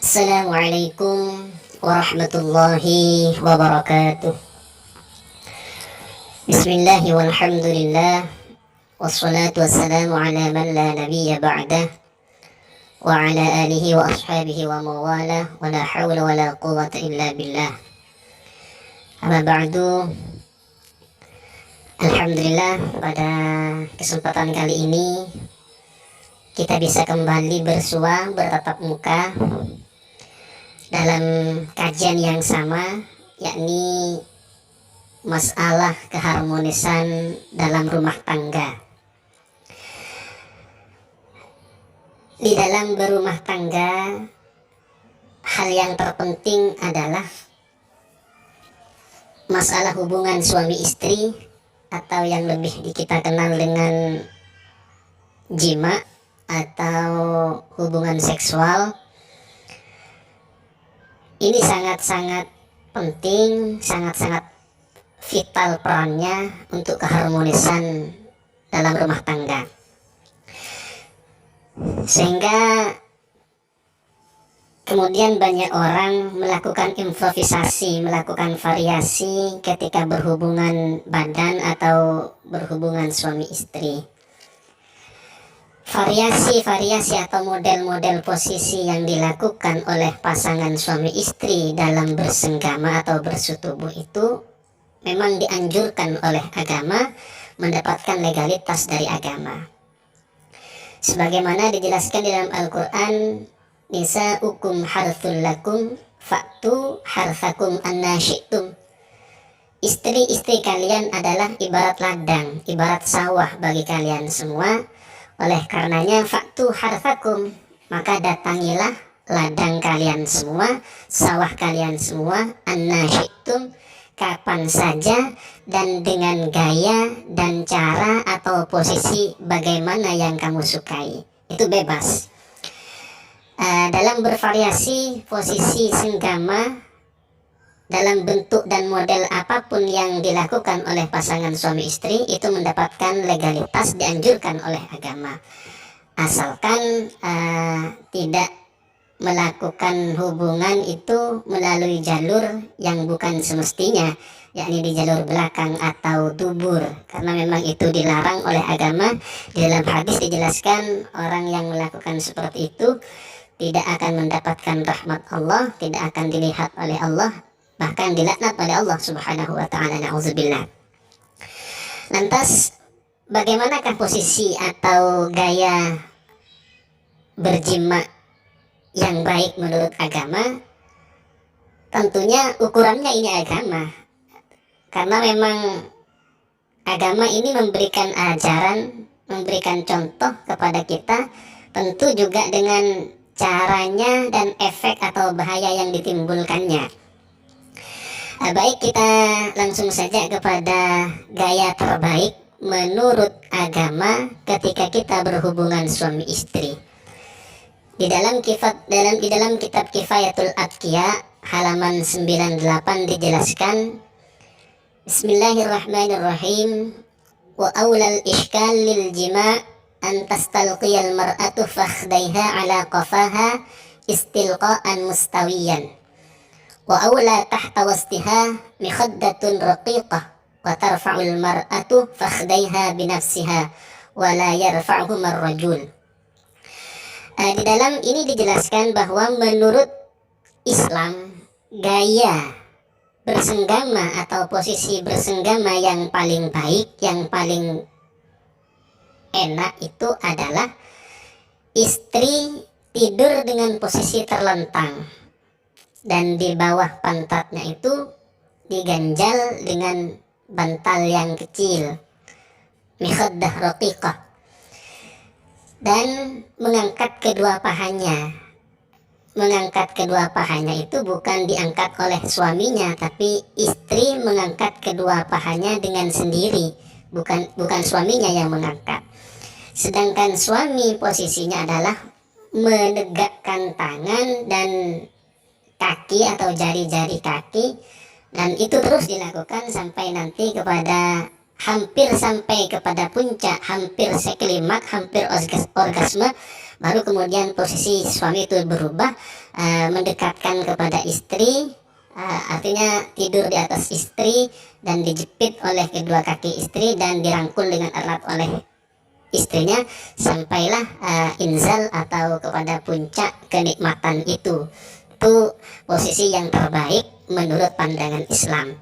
Assalamualaikum warahmatullahi wabarakatuh. Bismillahi walhamdulillah. Wassalatu wassalamu ala man la nabiyya ba'dah. Wa ala alihi wa ashabihi wa mawala. Wa la hawla wa la quwwata illa billah. Amma ba'du. Alhamdulillah, pada kesempatan kali ini kita bisa kembali bersua, bertatap muka dalam kajian yang sama, yakni masalah keharmonisan dalam rumah tangga. Di dalam berumah tangga, hal yang terpenting adalah masalah hubungan suami istri, atau yang lebih kita kenal dengan jima atau hubungan seksual. Ini sangat-sangat penting, sangat-sangat vital perannya untuk keharmonisan dalam rumah tangga. Sehingga kemudian banyak orang melakukan improvisasi, melakukan variasi ketika berhubungan badan atau berhubungan suami istri. Variasi-variasi atau model-model posisi yang dilakukan oleh pasangan suami istri dalam bersenggama atau bersetubuh itu memang dianjurkan oleh agama, mendapatkan legalitas dari agama. Sebagaimana dijelaskan di dalam Al-Quran, nisa'ukum harthul lakum fa'tu harthakum anna syi'tum. Istri-istri kalian adalah ibarat ladang, ibarat sawah bagi kalian semua. Oleh karenanya faktu harthakum, maka datangilah ladang kalian semua, sawah kalian semua, anna syi'tum, kapan saja dan dengan gaya dan cara atau posisi bagaimana yang kamu sukai. Itu bebas. Dalam bervariasi posisi senggama dalam bentuk dan model apapun yang dilakukan oleh pasangan suami istri, itu mendapatkan legalitas, dianjurkan oleh agama, asalkan tidak melakukan hubungan itu melalui jalur yang bukan semestinya, yakni di jalur belakang atau dubur, karena memang itu dilarang oleh agama. Di dalam hadis dijelaskan orang yang melakukan seperti itu tidak akan mendapatkan rahmat Allah, tidak akan dilihat oleh Allah, bahkan dilaknat oleh Allah Subhanahu wa ta'ala. Na'udzubillah. Lantas bagaimanakah posisi atau gaya berjima yang baik menurut agama? Tentunya ukurannya ini agama, karena memang agama ini memberikan ajaran, memberikan contoh kepada kita, tentu juga dengan caranya dan efek atau bahaya yang ditimbulkannya. Baik, kita langsung saja kepada gaya terbaik menurut agama ketika kita berhubungan suami istri. Di dalam kitab Kifayatul Atqiya halaman 98 dijelaskan, Bismillahirrahmanirrahim, wa awlal ishkal lil jima' an tastalqiyal mar'atu fakhdaiha ala qafaha istilqa'an mustawiyan. Wa awla tahta wastiha mikhaddatun raqiqah wa tarfa'ul mar'atu fakhdaiha binafsiha wa la yarfa'huma ar-rajul. Di dalam ini dijelaskan bahwa menurut Islam, gaya bersenggama atau posisi bersenggama yang paling baik, yang paling enak itu adalah istri tidur dengan posisi terlentang, dan di bawah pantatnya itu diganjal dengan bantal yang kecil, mikhaddah raqiqah, dan mengangkat kedua pahanya. Mengangkat kedua pahanya itu bukan diangkat oleh suaminya, tapi istri mengangkat kedua pahanya dengan sendiri, bukan suaminya yang mengangkat. Sedangkan suami posisinya adalah menegakkan tangan dan kaki atau jari-jari kaki, dan itu terus dilakukan sampai nanti kepada hampir sampai kepada puncak, hampir seklimak, hampir orgasme, baru kemudian posisi suami itu berubah, mendekatkan kepada istri, artinya tidur di atas istri dan dijepit oleh kedua kaki istri dan dirangkul dengan erat oleh istrinya, sampailah inzal atau kepada puncak kenikmatan itu. Itu posisi yang terbaik menurut pandangan Islam.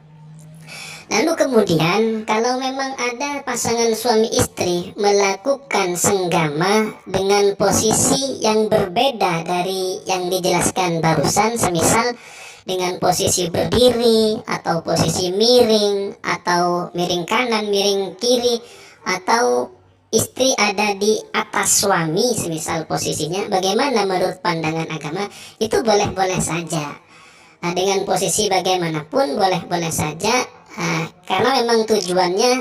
Lalu kemudian kalau memang ada pasangan suami istri melakukan senggama dengan posisi yang berbeda dari yang dijelaskan barusan, semisal dengan posisi berdiri atau posisi miring atau miring kanan, miring kiri, atau istri ada di atas suami semisal posisinya, bagaimana menurut pandangan agama? Itu boleh-boleh saja. Dengan posisi bagaimanapun boleh-boleh saja, karena memang tujuannya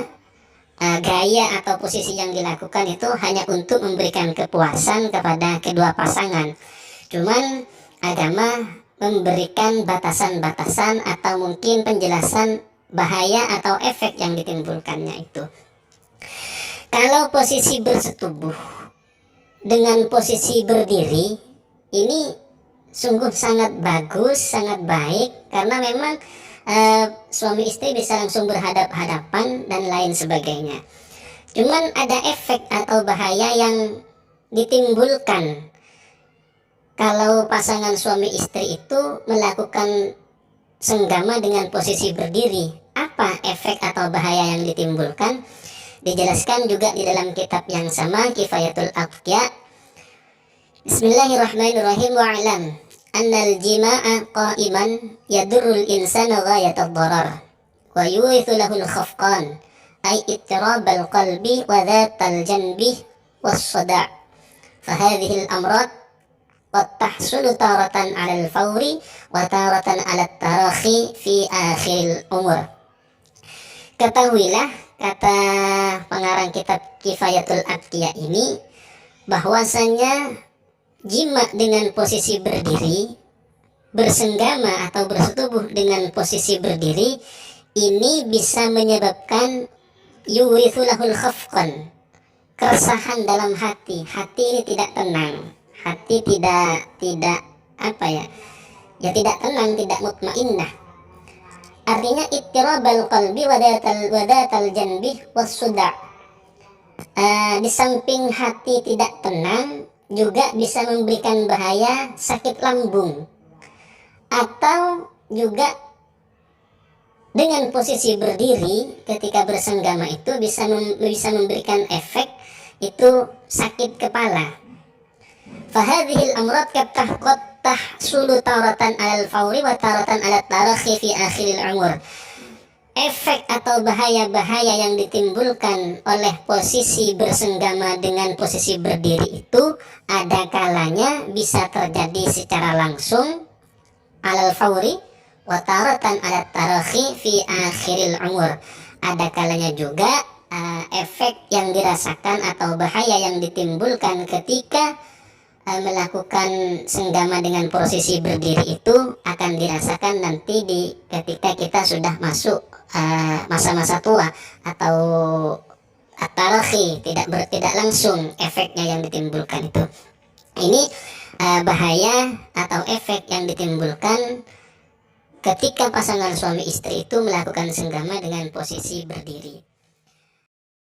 gaya atau posisi yang dilakukan itu hanya untuk memberikan kepuasan kepada kedua pasangan. Cuman agama memberikan batasan-batasan atau mungkin penjelasan bahaya atau efek yang ditimbulkannya itu. Kalau posisi bersetubuh dengan posisi berdiri, ini sungguh sangat bagus, sangat baik, karena memang suami istri bisa langsung berhadap-hadapan dan lain sebagainya. Cuman ada efek atau bahaya yang ditimbulkan kalau pasangan suami istri itu melakukan senggama dengan posisi berdiri. Apa efek atau bahaya yang ditimbulkan? Dijelaskan juga di dalam kitab yang sama, Kifayatul Aqtiya. Bismillahirrahmanirrahim. Wa'alam annal jima'a qa'iman yadurrul insana ghayatad darar wa yurithu lahul khafqan ay ittirabal qalbi wa dhatal janbi was sada'. Fahadhihi al-amrad qad tahsulu taratan 'alal fawri wa taratan 'alat tarakhi fi akhiril umur. Ketahuilah, kata pengarang kitab Kifayatul Aqtiya ini, bahwasanya jima dengan posisi berdiri, bersenggama atau bersetubuh dengan posisi berdiri, ini bisa menyebabkan yurithulahul khafqan, keresahan dalam hati. Hati ini tidak tenang, hati tidak apa ya, tidak tenang, tidak mutmainnah. Artinya ittirabal qalbi wadatal janbi wassuda'. Di samping hati tidak tenang, juga bisa memberikan bahaya sakit lambung, atau juga dengan posisi berdiri ketika bersenggama itu bisa memberikan efek itu sakit kepala. Fahadhil amrad qad tahsulu taratan alal fawri wa taratan alat tarakhi fi akhiril umur. Efek atau bahaya-bahaya yang ditimbulkan oleh posisi bersenggama dengan posisi berdiri itu ada kalanya bisa terjadi secara langsung alal fawri wa taratan alat tarakhi fi akhiril umur. Ada kalanya juga efek yang dirasakan atau bahaya yang ditimbulkan ketika melakukan senggama dengan posisi berdiri itu akan dirasakan nanti ketika kita sudah masuk masa-masa tua atau at-tarakhi, tidak langsung efeknya yang ditimbulkan itu. Ini bahaya atau efek yang ditimbulkan ketika pasangan suami istri itu melakukan senggama dengan posisi berdiri.